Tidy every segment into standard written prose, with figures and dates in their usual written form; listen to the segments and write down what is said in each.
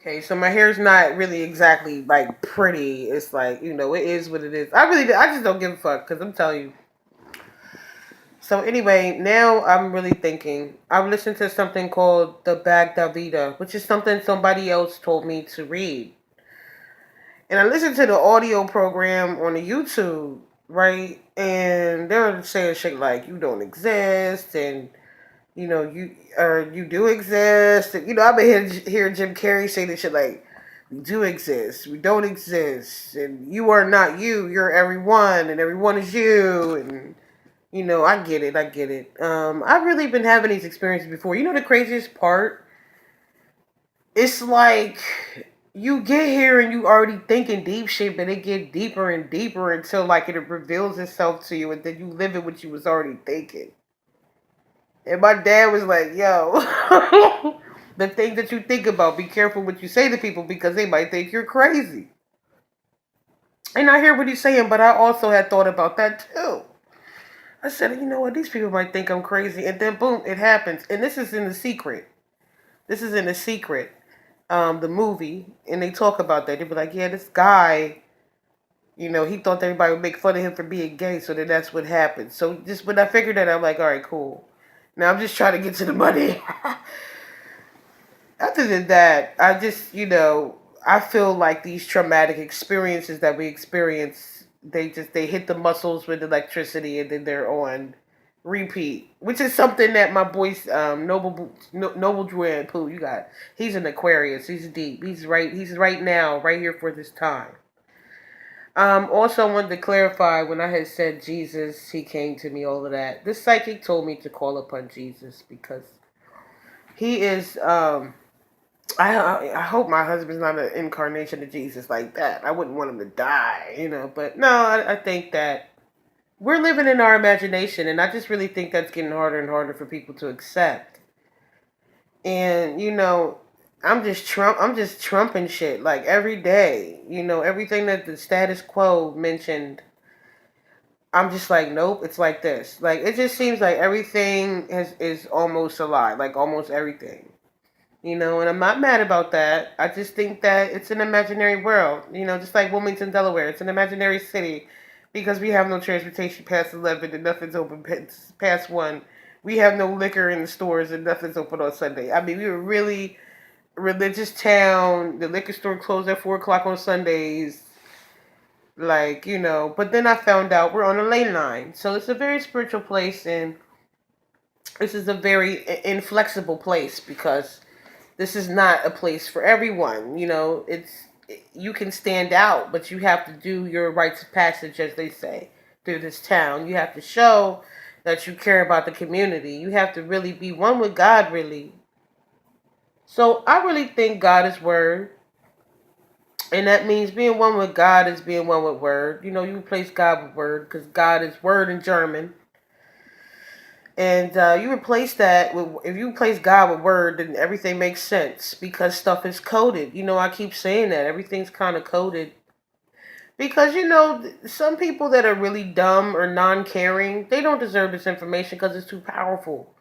Okay, so my hair's not really exactly like pretty. It's like, it is what it is. I just don't give a fuck because I'm telling you. So anyway, now I'm really thinking. I've listened to something called the Baghdad Vita, which is something somebody else told me to read. And I listened to the audio program on the YouTube, right? And they were saying shit like you don't exist and you do exist. And, I've been hearing Jim Carrey say this shit like we do exist, we don't exist, and you are not you. You're everyone, and everyone is you. And I get it. I get it. I've really been having these experiences before. The craziest part? It's like you get here and you already thinking deep shit, but it get deeper and deeper until like it reveals itself to you, and then you live in what you was already thinking. And my dad was like, "Yo, the things that you think about, be careful what you say to people because they might think you're crazy." And I hear what he's saying, but I also had thought about that too. I said, you know what, these people might think I'm crazy, and then boom, it happens. And this is in the secret. This is in the secret. The movie, and they talk about that. They be like, yeah, this guy, he thought everybody would make fun of him for being gay, so then that's what happened. So just when I figured that, I'm like, all right, cool. Now I'm just trying to get to the money. Other than that, I just, I feel like these traumatic experiences that we experience, they hit the muscles with electricity, and then they're on repeat, which is something that my boy Noble Druid Pooh, he's an Aquarius. He's deep. He's right now right here for this time. Also, I wanted to clarify when I had said Jesus, he came to me, all of that. This psychic told me to call upon Jesus because he is. I hope my husband's not an incarnation of Jesus like that. I wouldn't want him to die. But no, I think that we're living in our imagination, and I just really think that's getting harder and harder for people to accept. And I'm just trumping shit like every day. Everything that the status quo mentioned. I'm just like, nope, it's like this. Like it just seems like everything is almost a lie, like almost everything. And I'm not mad about that. I just think that it's an imaginary world. Just like Wilmington, Delaware, it's an imaginary city because we have no transportation past 11 and nothing's open past 1. We have no liquor in the stores and nothing's open on Sunday. I mean, we were really religious town. The liquor store closed at 4 o'clock on Sundays. Like, but then I found out we're on a lane line. So it's a very spiritual place, and this is a very inflexible place because this is not a place for everyone. You can stand out, but you have to do your rites of passage, as they say, through this town. You have to show that you care about the community. You have to really be one with God, really. So I really think God is word, and that means being one with God is being one with word. You replace God with word because God is word in German. And you replace that with, if you replace God with word, then everything makes sense because stuff is coded. I keep saying that everything's kind of coded because some people that are really dumb or non-caring, they don't deserve this information because it's too powerful,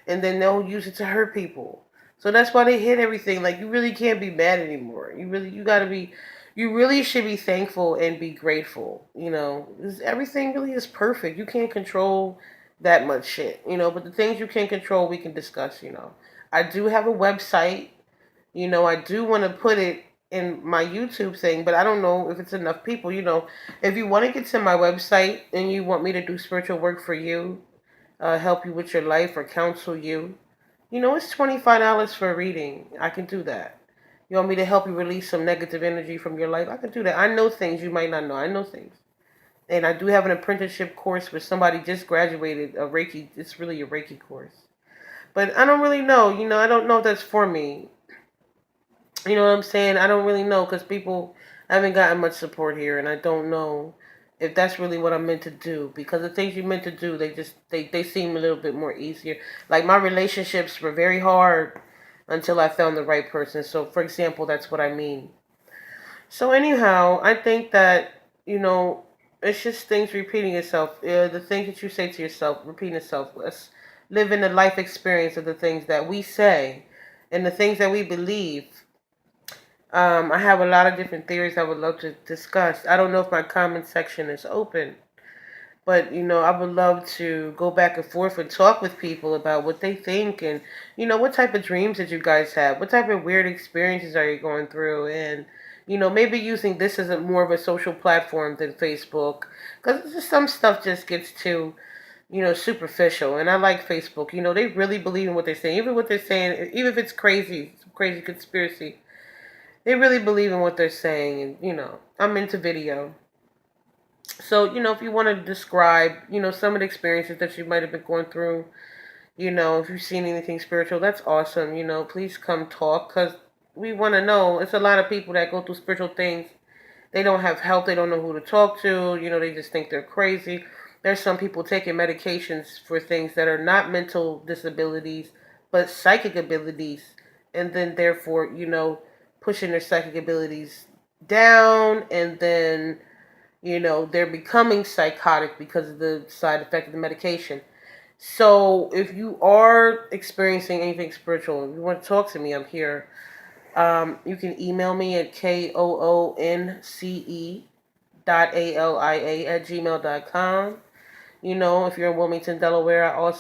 and then they'll use it to hurt people. So that's why they hit everything. Like you really can't be mad anymore. You gotta be. You really should be thankful and be grateful. 'Cause everything really is perfect. You can't control that much shit. But the things you can control, we can discuss. I do have a website. I do want to put it in my YouTube thing, but I don't know if it's enough people. If you want to get to my website and you want me to do spiritual work for you, help you with your life or counsel you, it's $25 for a reading. I can do that. You want me to help you release some negative energy from your life? I can do that. I know things you might not know. I know things. And I do have an apprenticeship course where somebody just graduated a Reiki. It's really a Reiki course. But I don't really know. I don't know if that's for me. You know what I'm saying? I don't really know because people haven't gotten much support here, and I don't know if that's really what I'm meant to do. Because the things you're meant to do, they seem a little bit more easier. Like my relationships were very hard until I found the right person. So, for example, that's what I mean. So, anyhow, I think that it's just things repeating itself. The things that you say to yourself, repeating itself. Let's live in the life experience of the things that we say and the things that we believe I have a lot of different theories I would love to discuss. I don't know if my comment section is open, but I would love to go back and forth and talk with people about what they think, and what type of dreams did you guys have? What type of weird experiences are you going through? And maybe using this as a more of a social platform than Facebook, because some stuff just gets too superficial. And I like Facebook. They really believe in what they're saying, even what they're saying, even if it's crazy, crazy conspiracy. They really believe in what they're saying, and I'm into video. So, if you want to describe, some of the experiences that you might have been going through, if you've seen anything spiritual, that's awesome. Please come talk, because we want to know. It's a lot of people that go through spiritual things. They don't have help. They don't know who to talk to. They just think they're crazy. There's some people taking medications for things that are not mental disabilities, but psychic abilities. And then, therefore, pushing their psychic abilities down, and then they're becoming psychotic because of the side effect of the medication. So if you are experiencing anything spiritual, if you want to talk to me, I'm here. You can email me at koonce.alia@gmail.com. If you're in Wilmington, Delaware, I also